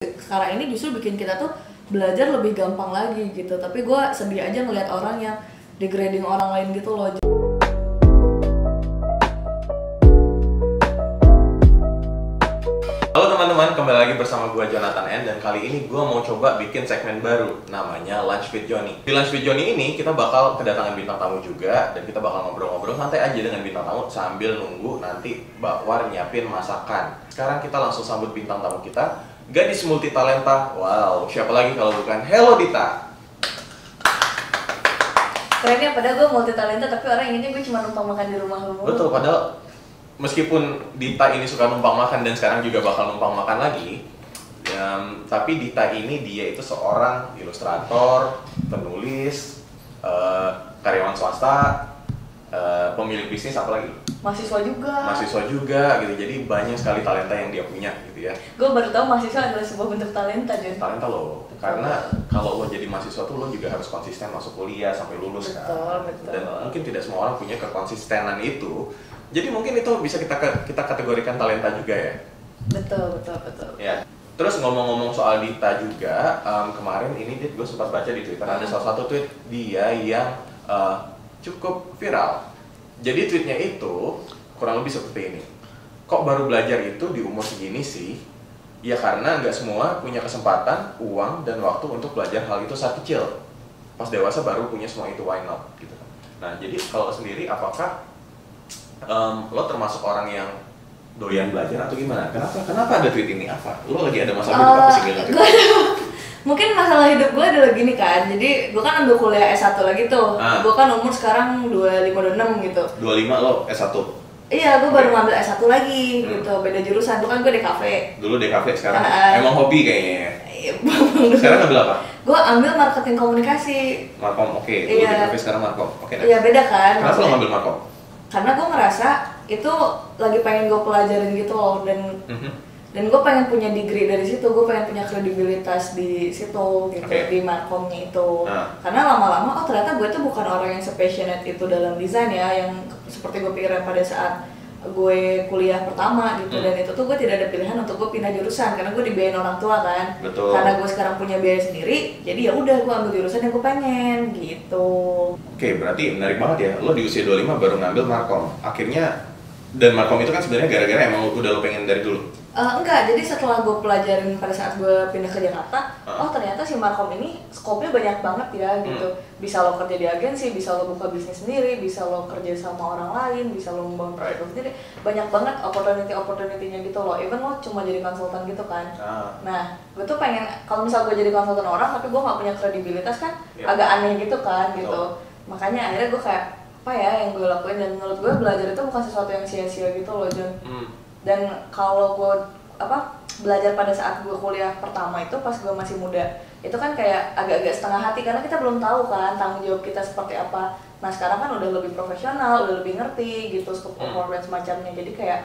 Sekarang ini justru bikin kita tuh belajar lebih gampang lagi gitu. Tapi gue sedih aja ngeliat orang yang degrading orang lain gitu loh. Halo teman-teman, kembali lagi bersama gue Jonathan N. Dan kali ini gue mau coba bikin segmen baru, namanya Lunch with Johnny. Di Lunch with Johnny ini kita bakal kedatangan bintang tamu juga. Dan kita bakal ngobrol-ngobrol santai aja dengan bintang tamu sambil nunggu nanti Bakwar nyiapin masakan. Sekarang kita langsung sambut bintang tamu kita, gadis multi talenta. Wow, siapa lagi kalau bukan Hello Dita. Kerennya padahal gue multi talenta, tapi orang ini gue cuma numpang makan di rumah lu. Betul, padahal meskipun Dita ini suka numpang makan dan sekarang juga bakal numpang makan lagi, tapi Dita ini dia itu seorang ilustrator, penulis, karyawan swasta, pemilik bisnis, apa lagi? Mahasiswa juga gitu. Jadi banyak sekali talenta yang dia punya gitu ya. Gue baru tahu mahasiswa adalah sebuah bentuk talenta, Jon. Talenta loh. Karena kalau lo jadi mahasiswa tuh lo juga harus konsisten masuk kuliah sampai lulus. Betul. Dan mungkin tidak semua orang punya kekonsistenan itu. Jadi mungkin itu bisa kita kategorikan talenta juga ya. Betul. Ya. Terus ngomong-ngomong soal Dita juga, kemarin ini gue sempat baca di Twitter ada salah satu tweet dia yang cukup viral. Jadi tweetnya itu kurang lebih seperti ini. Kok baru belajar itu di umur segini sih? Ya karena nggak semua punya kesempatan, uang, dan waktu untuk belajar hal itu saat kecil. Pas dewasa baru punya semua itu, why not? Gitu. Nah jadi kalau sendiri apakah lo termasuk orang yang doyan belajar atau gimana? Kenapa ada tweet ini? Apa? Lo lagi ada masalah hidup apa sih gitu? Mungkin masalah hidup gue adalah gini kan. Jadi gue kan ambil kuliah S1 lagi tuh. Gue kan umur sekarang 25-26 gitu. 25 lo S1? Iya, gue baru ngambil S1 lagi gitu. Beda jurusan. Tuh kan gue DKV. Dulu DKV, sekarang emang hobi kayaknya. Sekarang ngambil apa? Gue ambil marketing komunikasi. Markom, oke. Dulu DKV, sekarang Markom. Oke. Iya, beda kan. Kenapa lo ngambil Markom? Karena gue ngerasa itu lagi pengen gue pelajarin gitu loh, dan gue pengen punya degree dari situ, gue pengen punya kredibilitas di situ gitu, di markomnya itu. Karena lama-lama ternyata gue tuh bukan orang yang passionate itu dalam desain ya, yang seperti gue pikirin pada saat gue kuliah pertama gitu. Dan itu tuh gue tidak ada pilihan untuk gue pindah jurusan karena gue dibiayain orang tua kan. Betul. Karena gue sekarang punya biaya sendiri, jadi ya udah gue ambil jurusan yang gue pengen gitu. Oke, berarti menarik banget ya. Lo di usia 25 baru ngambil Markom. Akhirnya, dan Markom itu kan sebenarnya gara-gara emang udah lo pengen dari dulu? Enggak, jadi setelah gue pelajarin pada saat gue pindah ke Jakarta, oh ternyata si Markom ini skopnya banyak banget ya gitu. Bisa lo kerja di agensi, bisa lo buka bisnis sendiri, bisa lo kerja sama orang lain, bisa lo membangun proyek lo sendiri. Banyak banget opportunity-nya gitu loh. Even lo cuma jadi konsultan gitu kan. Nah, gue tuh pengen, kalau misal gue jadi konsultan orang tapi gue gak punya kredibilitas kan, agak aneh gitu kan gitu. Makanya akhirnya gue kayak, apa ya yang gue lakuin, dan menurut gue belajar itu bukan sesuatu yang sia-sia gitu loh, Jon. Dan kalau gue belajar pada saat gue kuliah pertama itu pas gue masih muda, itu kan kayak agak-agak setengah hati karena kita belum tahu kan tanggung jawab kita seperti apa. Nah sekarang kan udah lebih profesional, udah lebih ngerti gitu scope of work dan semacamnya, jadi kayak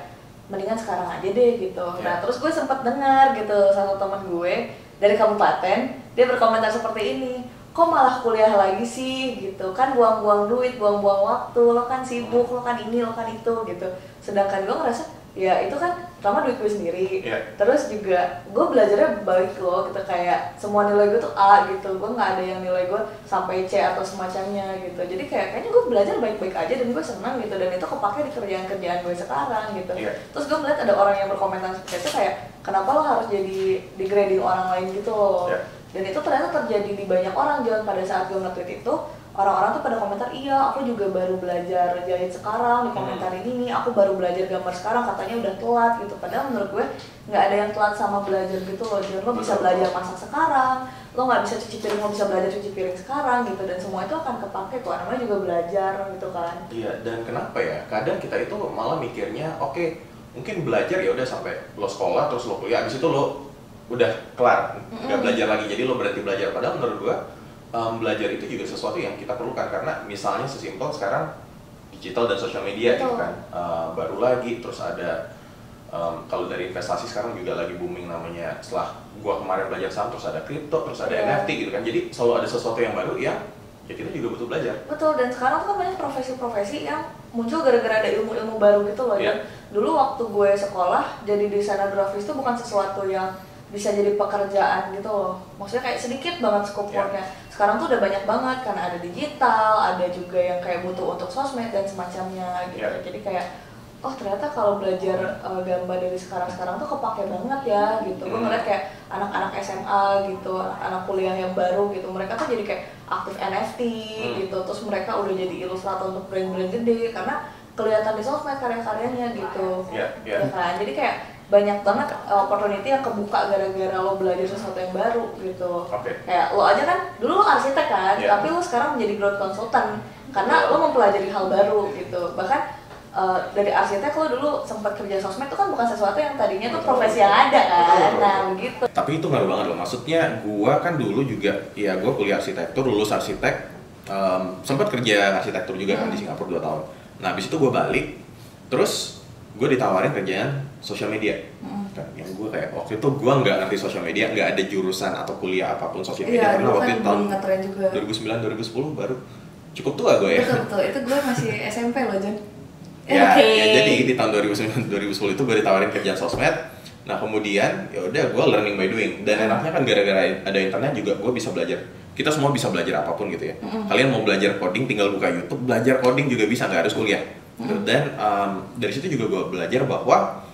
mendingan sekarang aja deh gitu. Nah terus gue sempat dengar gitu satu teman gue dari kabupaten, dia berkomentar seperti ini, kok malah kuliah lagi sih gitu, kan buang-buang duit, buang-buang waktu, lo kan sibuk, lo kan ini, lo kan itu gitu. Sedangkan gue ngerasa ya itu kan pertama duit gue sendiri, terus juga gue belajarnya baik loh gitu, kayak semua nilai gue tuh A gitu, gue nggak ada yang nilai gue sampai C atau semacamnya gitu. Jadi kayaknya gue belajar baik-baik aja dan gue senang gitu, dan itu kepake di kerjaan-kerjaan gue sekarang gitu. Terus gue melihat ada orang yang berkomentar seperti itu, kayak kenapa lo harus jadi degrading orang lain gitu loh. Dan itu ternyata terjadi di banyak orang. Jangan pada saat gue nge-tweet itu, orang-orang tuh pada komentar, iya aku juga baru belajar jahit sekarang, di komentar ini nih aku baru belajar gambar sekarang, katanya udah telat gitu. Padahal menurut gue nggak ada yang telat sama belajar gitu loh. Jadi lo bisa belajar masak sekarang, lo nggak bisa cuci piring, lo bisa belajar cuci piring sekarang gitu, dan semua itu akan kepake kok, namanya juga belajar gitu kan. Iya, dan kenapa ya kadang kita itu malah mikirnya oke, mungkin belajar ya udah sampai lo sekolah terus lo kuliah, abis itu lo udah kelar, nggak belajar lagi, jadi lo berhenti belajar. Padahal menurut gue belajar itu juga sesuatu yang kita perlukan, karena misalnya sesimpel sekarang digital dan sosial media gitu kan, baru lagi, terus ada kalau dari investasi sekarang juga lagi booming namanya, setelah gua kemarin belajar saham terus ada kripto, terus ada NFT gitu kan. Jadi selalu ada sesuatu yang baru yang ya kita juga butuh belajar. Betul, dan sekarang tuh kan banyak profesi-profesi yang muncul gara-gara ada ilmu-ilmu baru gitu loh. Dulu waktu gue sekolah jadi desainer grafis itu bukan sesuatu yang bisa jadi pekerjaan gitu loh. Maksudnya kayak sedikit banget scope worknya. Sekarang tuh udah banyak banget karena ada digital, ada juga yang kayak butuh untuk sosmed dan semacamnya gitu. Jadi kayak oh ternyata kalau belajar gambar dari sekarang tuh kepake banget ya gitu. Gue ngeliat kayak anak-anak SMA gitu, anak kuliah yang baru gitu, mereka tuh jadi kayak aktif NFT gitu. Terus mereka udah jadi ilustrator untuk brand-brand gede karena kelihatan di sosmed karya-karyanya gitu. Ya kan? Jadi kayak banyak banget opportunity yang kebuka gara-gara lo belajar sesuatu yang baru gitu. Kayak lo aja kan, dulu lo arsitek kan, tapi lo sekarang menjadi growth consultant karena lo mempelajari hal baru gitu. Bahkan dari arsitek lo dulu sempat kerja sosmed itu kan bukan sesuatu yang tadinya tuh profesi yang ada kan. Nah begitu. Tapi itu ngaruh banget loh, maksudnya gua kan dulu juga, ya gua kuliah arsitektur, lulus arsitek, sempat kerja arsitektur juga kan di Singapura 2 tahun. Nah abis itu gua balik, terus gue ditawarin kerjaan sosial media. Yang gue kayak waktu itu gue nggak ngerti sosial media, nggak ada jurusan atau kuliah apapun sosial media karena waktu itu tahun 2009-2010 baru cukup tua gue ya. Betul, itu gue masih SMP loh John. Ya jadi di tahun 2009-2010 itu gue ditawarin kerjaan sosmed. Nah kemudian ya udah gue learning by doing, dan enaknya kan gara-gara ada internet juga gue bisa belajar. Kita semua bisa belajar apapun gitu ya. Kalian mau belajar coding tinggal buka YouTube, belajar coding juga bisa, nggak harus kuliah. Dan dari situ juga gue belajar bahwa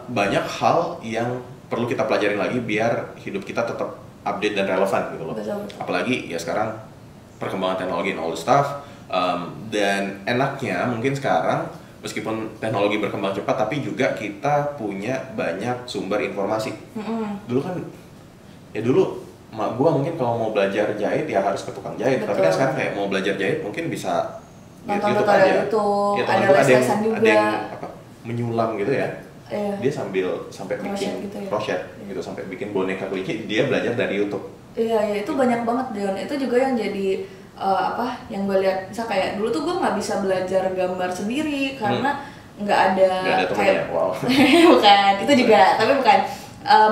banyak hal yang perlu kita pelajarin lagi biar hidup kita tetap update dan relevan gitu loh. Apalagi ya sekarang perkembangan teknologi and all the stuff, dan enaknya mungkin sekarang meskipun teknologi berkembang cepat tapi juga kita punya banyak sumber informasi. Dulu kan ya dulu mak gue mungkin kalau mau belajar jahit ya harus ke tukang jahit. Tapi kan sekarang kayak mau belajar jahit mungkin bisa nonton tutorial itu, ya, ada les-lesan juga. Ada yang menyulam gitu ya. Dia sampai bikin crochet gitu, sampai bikin boneka kelinci, dia belajar dari YouTube. Iya, itu banyak banget John. Itu juga yang jadi yang gue lihat, misal kayak dulu tuh gue nggak bisa belajar gambar sendiri karena nggak ada kayak bukan, itu juga, tapi bukan.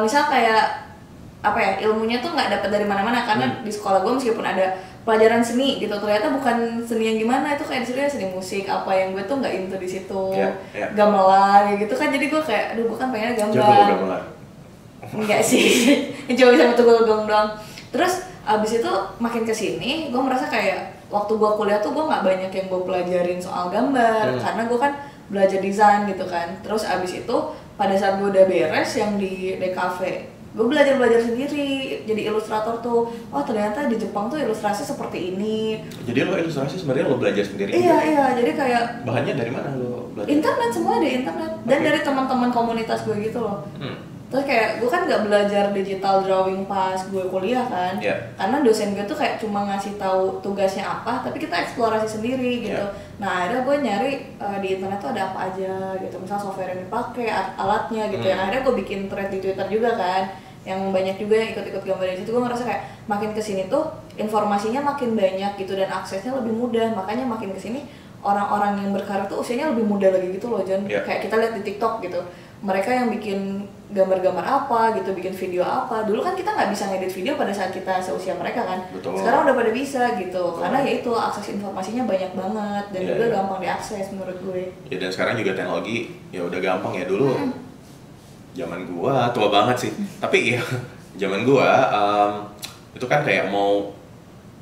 Misal kayak ilmunya tuh nggak dapat dari mana-mana karena di sekolah gue meskipun ada pelajaran seni gitu, ternyata bukan seni yang gimana, itu kayak di seni musik apa yang gue tuh nggak into di situ. Gamelan gitu kan, jadi gue kayak aduh gue kan pengen gambar. Jago gamelan. Enggak sih, cuma bisa metugol-gong doang. Terus abis itu makin kesini gue merasa kayak waktu gue kuliah tuh gue nggak banyak yang gue pelajarin soal gambar karena gue kan belajar desain gitu kan. Terus abis itu pada saat gue udah beres yang di DKV, gue belajar sendiri jadi ilustrator tuh. Oh ternyata di Jepang tuh ilustrasi seperti ini. Jadi lo ilustrasi sebenarnya lo belajar sendiri? Iya, jadi kayak bahannya dari mana lo belajar? Internet, semua dari internet dan dari teman-teman komunitas gue gitu loh. Terus kayak gue kan nggak belajar digital drawing pas gue kuliah kan, karena dosen gue tuh kayak cuma ngasih tahu tugasnya apa, tapi kita eksplorasi sendiri gitu. Nah akhirnya gue nyari di internet tuh ada apa aja gitu, misal software yang dipakai, alatnya gitu. Yang akhirnya gue bikin thread di Twitter juga kan, yang banyak juga yang ikut-ikut gambar di situ. Gue ngerasa kayak makin kesini tuh informasinya makin banyak gitu dan aksesnya lebih mudah, makanya makin kesini orang-orang yang berkarir tuh usianya lebih muda lagi gitu loh John. Kayak kita lihat di TikTok gitu, mereka yang bikin gambar-gambar apa gitu, bikin video apa. Dulu kan kita nggak bisa ngedit video pada saat kita seusia mereka kan. Sekarang udah pada bisa gitu. Karena ya itu akses informasinya banyak banget dan juga gampang diakses menurut gue. Ya dan sekarang juga teknologi ya udah gampang ya. Dulu zaman gua tua banget sih. Tapi ya zaman gua itu kan kayak mau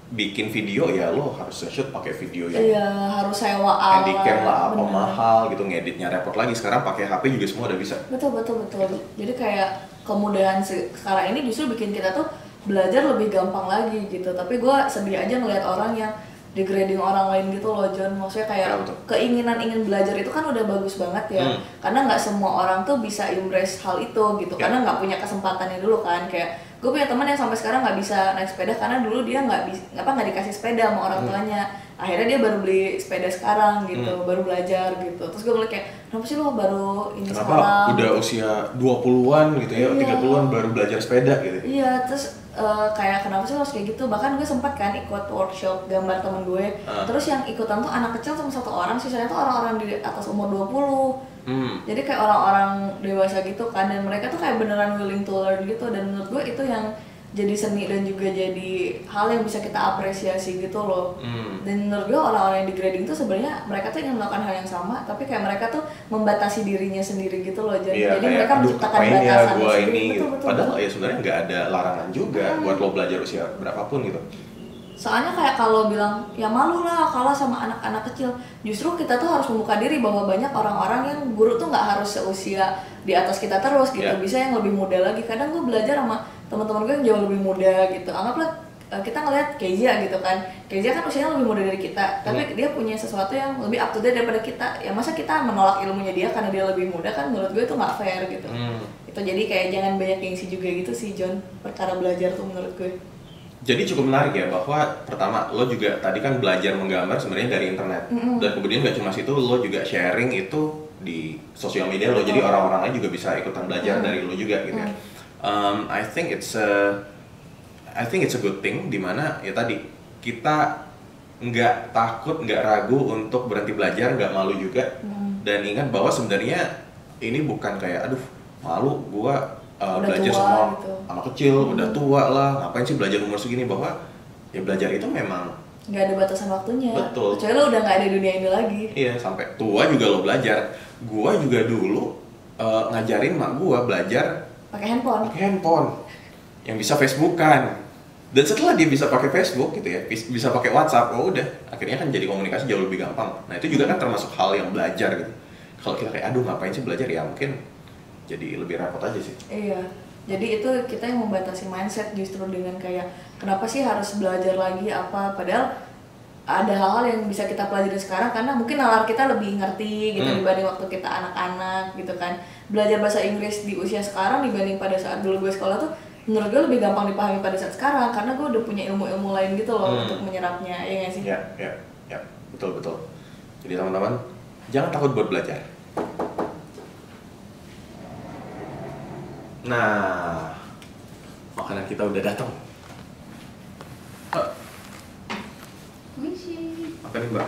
bikin video ya lo harus shoot pakai video yang harus sewa alat, handycam lah apa mahal gitu, ngeditnya repot lagi. Sekarang pakai HP juga semua udah bisa. Betul. Jadi kayak kemudahan sekarang ini justru bikin kita tuh belajar lebih gampang lagi gitu. Tapi gue sedih aja ngeliat orang yang degrading orang lain gitu loh John. Maksudnya kayak keinginan ingin belajar itu kan udah bagus banget ya. Karena nggak semua orang tuh bisa embrace hal itu gitu. Karena nggak punya kesempatannya dulu kan. Kayak gue punya teman yang sampai sekarang nggak bisa naik sepeda karena dulu dia nggak dikasih sepeda sama orang tuanya. Akhirnya dia baru beli sepeda sekarang gitu, baru belajar gitu. Terus gue bilang kayak, kenapa sih lo baru ini sekarang? Udah usia 20-an gitu ya, 30-an baru belajar sepeda gitu. Iya, terus kayak kenapa sih lo harus kayak gitu? Bahkan gue sempat kan ikut workshop gambar temen gue. Terus yang ikutan tuh anak kecil cuma 1 orang, sisanya tuh orang-orang di atas umur 20. Jadi kayak orang-orang dewasa gitu kan, dan mereka tuh kayak beneran willing to learn gitu. Dan menurut gue itu yang jadi seni dan juga jadi hal yang bisa kita apresiasi gitu loh. Dan menurut gue orang-orang yang di grading tuh sebenarnya mereka tuh ingin melakukan hal yang sama, tapi kayak mereka tuh membatasi dirinya sendiri gitu loh. Jadi mereka menciptakan batasan sendiri. Betul. Padahal ya sebenarnya nggak ada larangan juga buat lo belajar usia berapapun gitu. Soalnya kayak kalau bilang ya malu lah kalah sama anak-anak kecil, justru kita tuh harus membuka diri bahwa banyak orang-orang yang guru tuh nggak harus seusia di atas kita terus gitu, bisa yang lebih muda lagi. Kadang gue belajar sama teman-teman gue yang jauh lebih muda gitu. Anggaplah kita ngeliat Kezia gitu kan, Kezia kan usianya lebih muda dari kita, tapi dia punya sesuatu yang lebih up to date daripada kita. Ya masa kita menolak ilmunya dia karena dia lebih muda, kan menurut gue itu nggak fair gitu. Itu jadi kayak jangan banyak gengsi juga gitu sih John, perkara belajar tuh menurut gue. Jadi cukup menarik ya bahwa pertama lo juga tadi kan belajar menggambar sebenarnya dari internet, dan kemudian gak cuma situ, lo juga sharing itu di sosial media lo, jadi orang-orang lain juga bisa ikutan belajar dari lo juga gitu ya. I think it's a good thing dimana ya tadi kita nggak takut, nggak ragu untuk berhenti belajar, nggak malu juga, dan ingat bahwa sebenarnya ini bukan kayak aduh malu gua belajar sama gitu. Anak kecil udah tua lah, ngapain sih belajar umur segini, bahwa ya belajar itu memang nggak ada batasan waktunya. Betul. Kecuali lo udah nggak ada di dunia ini lagi. Iya, sampai tua juga lo belajar. Gua juga dulu ngajarin mak gua belajar pakai handphone yang bisa Facebookan. Dan setelah dia bisa pakai Facebook gitu ya, bisa pakai WhatsApp, oh udah, akhirnya kan jadi komunikasi jauh lebih gampang. Nah itu juga kan termasuk hal yang belajar gitu. Kalau kita kayak aduh ngapain sih belajar, ya mungkin jadi lebih repot aja sih. Iya, jadi itu kita yang membatasi mindset justru dengan kayak kenapa sih harus belajar lagi apa, padahal ada hal-hal yang bisa kita pelajari sekarang karena mungkin nalar kita lebih ngerti gitu dibanding waktu kita anak-anak gitu kan. Belajar bahasa Inggris di usia sekarang dibanding pada saat dulu gue sekolah tuh menurut gue lebih gampang dipahami pada saat sekarang karena gue udah punya ilmu-ilmu lain gitu loh untuk menyerapnya, ya nggak sih? Ya, betul. Jadi teman-teman jangan takut buat belajar. Nah, makanan kita udah datang. Apa nih Mbak?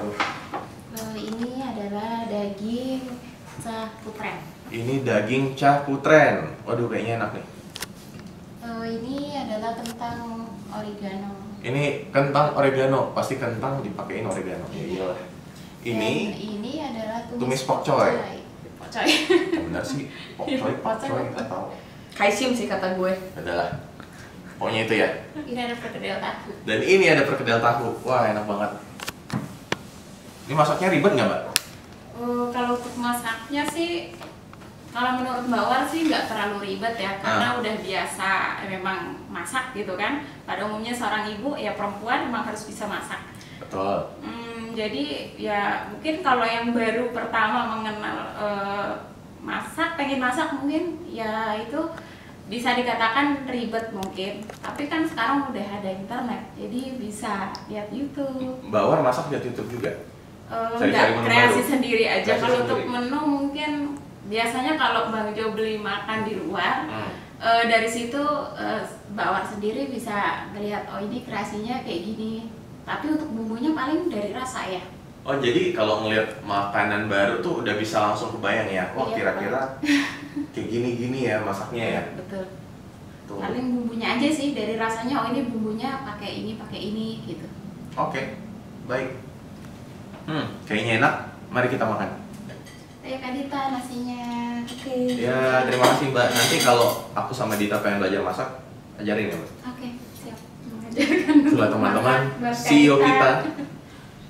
Ini adalah daging cah putren. Ini daging cah putren. Waduh, kayaknya enak nih. Ini adalah kentang oregano. Ini kentang oregano, pasti kentang dipakein oregano. Ya iyalah. Ini adalah tumis pokcoy. Pokcoy. Benar sih, pokcoy nggak tahu. Kaisim sih kata gue. Adalah. Pokoknya itu ya. Ini ada perkedel tahu. Dan ini ada perkedel tahu. Wah, enak banget. Ini masaknya ribet nggak Mbak? Kalau untuk masaknya sih, kalau menurut Mbak War sih nggak terlalu ribet ya, karena udah biasa memang masak gitu kan. Pada umumnya seorang ibu ya perempuan memang harus bisa masak. Betul. Jadi ya mungkin kalau yang baru pertama mengenal pengen masak mungkin ya itu bisa dikatakan ribet mungkin. Tapi kan sekarang udah ada internet, jadi bisa lihat YouTube. Mbak War masak lihat YouTube juga? Enggak, kreasi sendiri aja. Kalau untuk menu mungkin biasanya kalau Bang Jo beli makan di luar, dari situ Mbak War sendiri bisa melihat oh ini kreasinya kayak gini. Tapi untuk bumbunya paling dari rasa ya. Oh jadi kalau ngelihat makanan baru tuh udah bisa langsung kebayang ya, wah kira-kira kayak gini-gini ya masaknya ya. Betul. Tuh. Paling bumbunya aja sih, dari rasanya oh ini bumbunya pakai ini gitu. Oke, baik. Kayaknya enak. Mari kita makan. Ayo Kak Dita nasinya. Oke. Ya terima kasih Mbak. Nanti kalau aku sama Dita pengen belajar masak, ajarin ya Mbak. Oke, siap. Itulah teman-teman, CEO kita,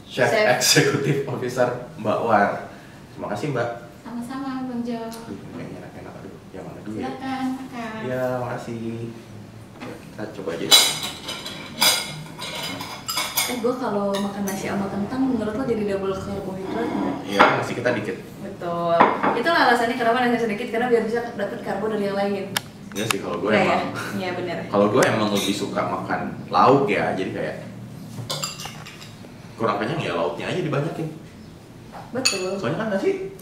Chef Executive Officer Mbak War. Terima kasih Mbak. Sama-sama Bang Jo. Kayaknya enak-enak. Aduh, yang mana dulu ya? Silakan makan. Ya, makasih. Kita coba aja. Gue kalau makan nasi sama kentang menurut lo jadi double karbohidrat nggak? Iya, nasi kita dikit. Betul. Itulah alasannya kenapa nasi sedikit, karena biar bisa dapet karbo dari yang lain. Iya sih, kalau gue emang. Iya benar. Kalau gue emang lebih suka makan lauk ya, jadi kayak kurang kenyang ya lauknya aja dibanyakin. Betul. Soalnya kan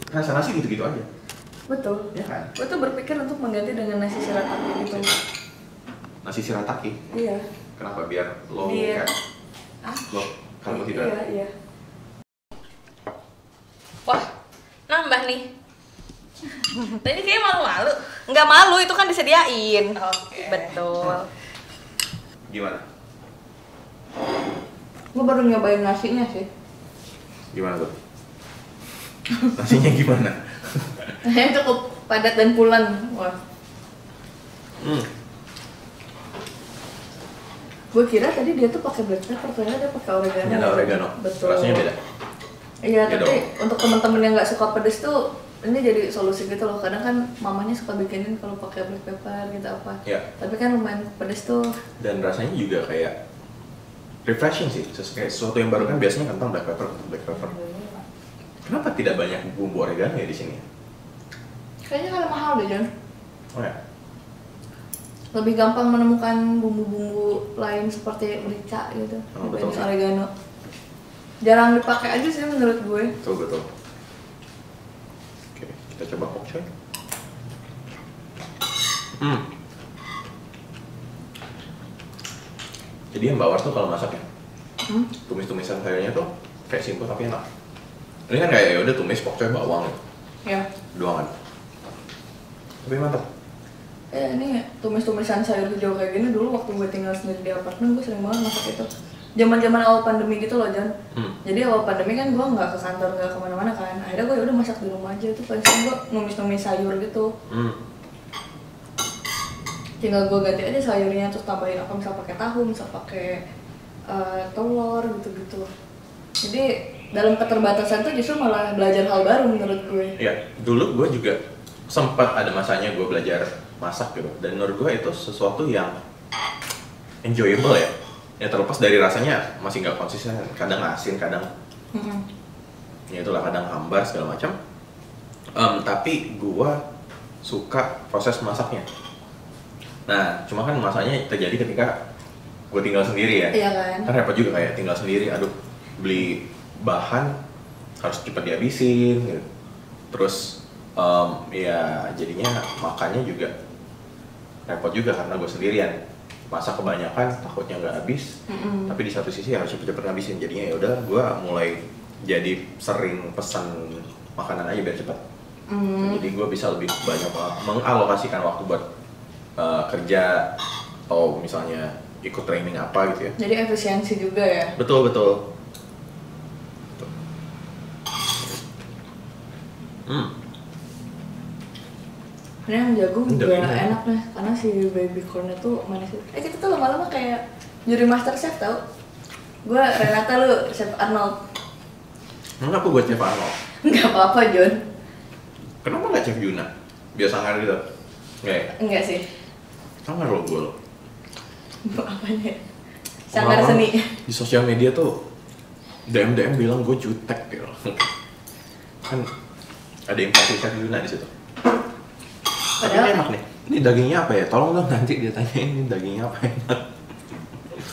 rasa nasi gitu-gitu aja. Betul. Ya kan? Gue tuh berpikir untuk mengganti dengan nasi shirataki gitu. Nasi shirataki? Iya. Kenapa? Biar lo Biar... kan? Lo karbohidrat. Iya. Wah, nambah nih. Tadi kayaknya malu-malu. Nggak malu, itu kan disediain. Oke. Betul. Gimana? Gue baru nyobain nasinya sih. Gimana tuh? Nasinya gimana? Nasinya cukup padat dan pulen. Wah. Gue kira tadi dia tuh pakai black pepper, ternyata dia pakai oregano. Ini ada oregano. Betul. Rasanya beda. Iya, Ya tapi dong. untuk teman-teman yang nggak suka pedes tuh ini jadi solusi gitu loh. Kadang kan mamanya suka bikinin kalau pakai black pepper gitu apa. Ya. Tapi kan lumayan pedes tuh. Dan rasanya juga kayak refreshing sih. Kayak sesuatu yang baru kan biasanya kentang black pepper. Kenapa tidak banyak bumbu oregano ya di sini? Kayaknya karena mahal deh, John. Oh ya. Lebih gampang menemukan bumbu-bumbu lain seperti merica gitu Betul dibanding sih. oregano. Jarang dipakai aja sih menurut gue. Betul. Oke, kita coba pok choy. Jadi yang bawar tuh kalau masak ya, tumis-tumisan sayurnya tuh kayak simpel tapi enak. Ini kan kayak ya udah tumis pok choy bawang gitu, Ya. doang kan. Tapi mantap. Ini tumis-tumisan sayur hijau kayak gini dulu waktu gue tinggal sendiri di apartemen gue sering banget masak itu. Zaman-zaman awal pandemi gitu loh, John. Jadi awal pandemi kan gue nggak ke kantor, nggak kemana-mana kan. Akhirnya gue udah masak di rumah aja tuh. Paling sering gue numis-numis sayur gitu. Tinggal gue ganti aja sayurnya terus tambahin apa, misal pakai tahu, misal pakai telur gitu-gitu. Jadi dalam keterbatasan tuh justru malah belajar hal baru menurut gue. Ya, dulu gue juga sempat ada masanya gue belajar masak gitu. Dan menurut gue itu sesuatu yang enjoyable ya. Ya terlepas dari rasanya masih nggak konsisten, kadang asin, kadang ya itulah, kadang hambar segala macam. Tapi gue suka proses masaknya. Nah, cuma kan masanya terjadi ketika gue tinggal sendiri ya. Iya kan? Kan repot juga kayak tinggal sendiri, aduh beli bahan harus cepat dihabisin gitu. Terus ya jadinya makannya juga repot juga karena gue sendirian. Masak kebanyakan takutnya nggak habis, tapi di satu sisi harus cepet-cepet ngabisin. Jadinya ya udah gue mulai jadi sering pesan makanan aja biar cepat. Jadi gue bisa lebih banyak mengalokasikan waktu buat kerja atau misalnya ikut training apa gitu ya. Jadi efisiensi juga ya. Betul. Ini yang jagung juga Jagung. enak nih, karena si baby corn itu manis. Kita tuh lama-lama kayak juri master chef tau. Gue Renata, lu Chef Arnold. Kenapa gue Chef Arnold? Nggak apa-apa, John. Kenapa nggak Chef Yuna? Biasa nggak gitu? Nggak ya? Enggak sih. Sangar lo gue lo. Apanya? Sanggar Orang-orang seni. Di sosial media tuh DM bilang gue jutek gitu. Kan ada yang kasih Chef Yuna di situ. Tapi Padahal enak nih. Ini dagingnya apa ya? Tolong dong nanti dia tanyain ini dagingnya apa enak.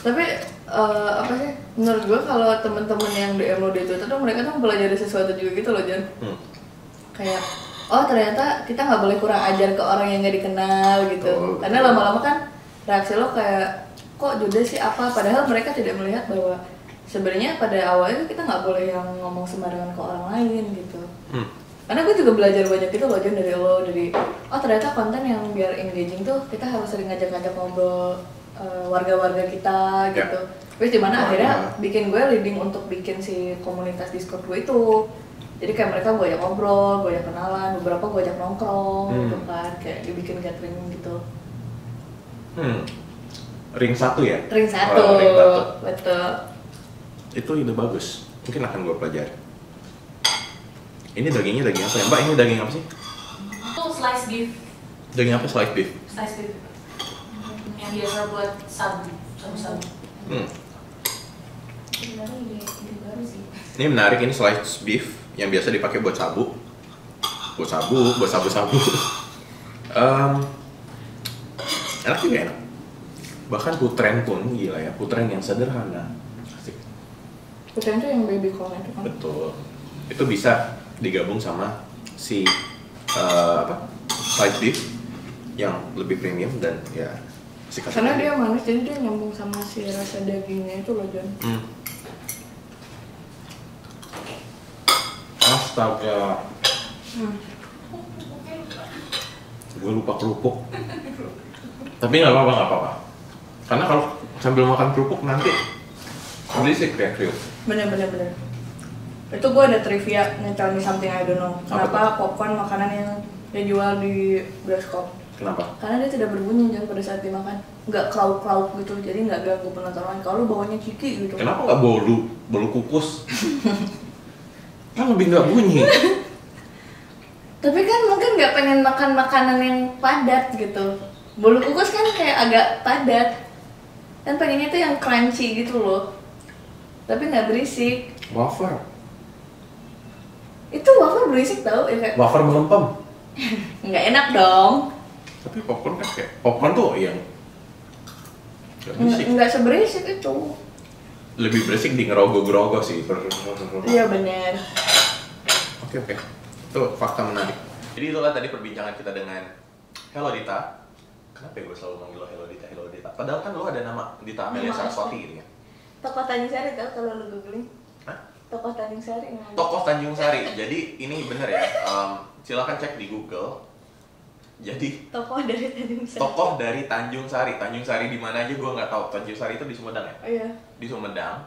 tapi apa sih? Menurut gue kalau temen-temen yang DM lo di Twitter tuh mereka tuh mempelajari sesuatu juga gitu loh, John. Kayak oh ternyata kita nggak boleh kurang ajar ke orang yang nggak dikenal gitu. Oh, Karena lama-lama kan reaksi lo kayak kok judes sih apa? Padahal mereka tidak melihat bahwa sebenarnya pada awalnya kita nggak boleh yang ngomong sembarangan ke orang lain gitu. Karena gue juga belajar banyak gitu loh, John, dari lo, dari oh ternyata konten yang biar engaging tuh kita harus sering ngajak-ngajak ngobrol warga-warga kita gitu. Terus dimana akhirnya bikin gue leading untuk bikin si komunitas Discord gue itu. Jadi kayak mereka gue ajak ngobrol, gue ajak kenalan, beberapa gue ajak nongkrong gitu kan, kayak dibikin gathering gitu. Ring 1 ya? Ring 1, Oh, ring 1. betul. Itu ide bagus. Mungkin akan gue pelajari. Ini dagingnya daging apa ya? Mbak, ini daging apa sih? Itu slice beef. Daging apa? Slice beef? Slice beef. Yang biasa buat sabu. Sebenarnya ide baru sih. Ini menarik, ini slice beef yang biasa dipakai buat sabu. Buat sabu-sabu. Enak juga enak. Bahkan putren pun gila ya, putren yang sederhana. Asik. Putren tuh yang baby corn itu kan. Betul. Itu bisa digabung sama si slice beef yang lebih premium dan ya si Karena dia manis, jadi dia nyambung sama si rasa dagingnya itu loh, John. Astaga. Gue lupa kerupuk. Tapi nggak apa-apa. Karena kalau sambil makan kerupuk nanti berisik ya, Kriuk. Bener. Itu gue ada trivia, tell me something I don't know. Kenapa popcorn makanan yang dijual di bioskop? Kenapa? Karena dia tidak berbunyi Jon pada saat dimakan. Nggak krauk gitu, jadi nggak ganggu penonton lain. Kalau lu bawanya ciki gitu. Kenapa nggak bolu kukus? Kan lebih nggak bunyi. Tapi kan mungkin nggak pengen makan makanan yang padat gitu. Bolu kukus kan kayak agak padat. Kan pengennya tuh yang crunchy gitu loh. Tapi nggak berisik. Wafer. Itu wafer berisik tau ya kayak. Wafer melempem. Nggak enak dong. Tapi popcorn kan kayak popcorn tuh yang nggak berisik. Nggak seberisik itu. Lebih berisik di ngerogoh-gerogoh sih. Iya bener. Oke. Itu fakta menarik. Jadi itulah tadi perbincangan kita dengan Hello Dita. Kenapa ya gue selalu manggil lo Hello Dita? Padahal kan lo ada nama Dita Amelia Saraswati gitu ya. Tokoh Tanjung Sari tau kalau lu googling. Hah? Tokoh Tanjung Sari. Tokoh Tanjung Sari. Jadi ini bener ya. Silakan cek di Google. Jadi Tokoh dari Tanjung Sari. tokoh dari Tanjung Sari. Tanjung Sari di mana aja gue nggak tahu. Tanjung Sari itu di Sumedang ya? Oh iya. Di Sumedang.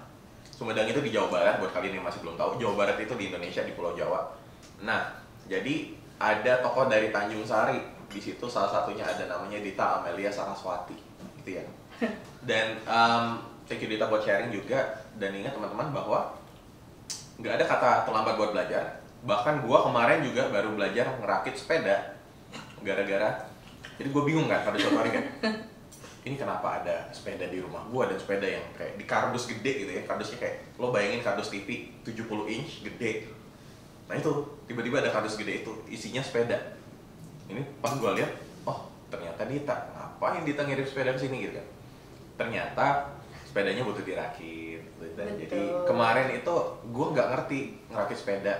Sumedang itu di Jawa Barat. Buat kalian yang masih belum tahu, Jawa Barat itu di Indonesia, di Pulau Jawa. Nah, jadi ada tokoh dari Tanjung Sari. Di situ salah satunya ada namanya Dita Amelia Saraswati, gitu ya. Dan thank you Dita buat sharing juga. Dan ingat teman-teman bahwa nggak ada kata terlambat buat belajar. Bahkan gua kemarin juga baru belajar ngerakit sepeda. Gara-gara, jadi gue bingung kan pada suatu hari kan, ini kenapa ada sepeda di rumah gue, dan sepeda yang kayak di kardus gede gitu ya, kardusnya kayak, lo bayangin kardus TV 70 inch gede. Nah itu, tiba-tiba ada kardus gede itu, isinya sepeda. Ini pas gue lihat, oh ternyata Dita, ngapain Dita ngirim sepeda ke sini gitu kan. Ternyata sepedanya butuh dirakit gitu. Dan jadi kemarin itu gue nggak ngerti ngerakit sepeda.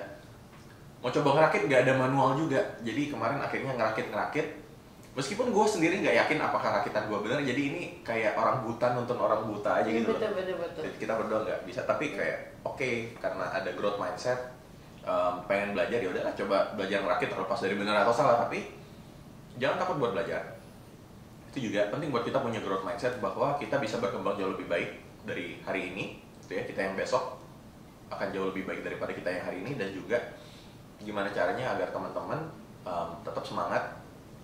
Mau coba ngerakit nggak ada manual juga, jadi kemarin akhirnya ngerakit. Meskipun gue sendiri nggak yakin apakah rakitan gue benar, jadi ini kayak orang buta nonton orang buta aja gitu. Betul. Jadi kita berdua nggak bisa, tapi kayak oke, karena ada growth mindset, pengen belajar ya udahlah coba belajar ngerakit terlepas dari benar atau salah, tapi jangan takut buat belajar. Itu juga penting buat kita punya growth mindset bahwa kita bisa berkembang jauh lebih baik dari hari ini, gitu ya. Kita yang besok akan jauh lebih baik daripada kita yang hari ini, dan juga gimana caranya agar teman-teman tetap semangat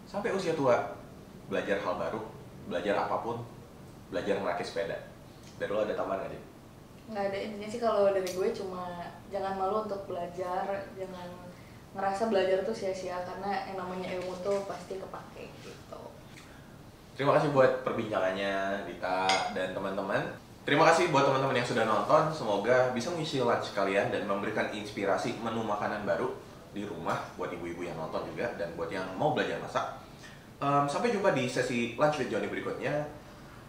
sampai usia tua, belajar hal baru, belajar apapun, belajar merakit sepeda. Dari lo ada tambahan nggak, Din? Nggak ada, intinya sih kalau dari gue cuma jangan malu untuk belajar, jangan ngerasa belajar tuh sia-sia, karena yang namanya ilmu tuh pasti kepake gitu. Terima kasih buat perbincangannya Dita dan teman-teman. Terima kasih buat teman-teman yang sudah nonton. Semoga bisa mengisi lunch kalian dan memberikan inspirasi menu makanan baru di rumah buat ibu-ibu yang nonton juga, dan buat yang mau belajar masak. Sampai jumpa di sesi lunch with Johnny berikutnya.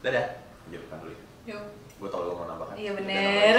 Dadah. Jadikan dulu ya. Yuk. Gue tau lo mau nambahkan. Iya bener.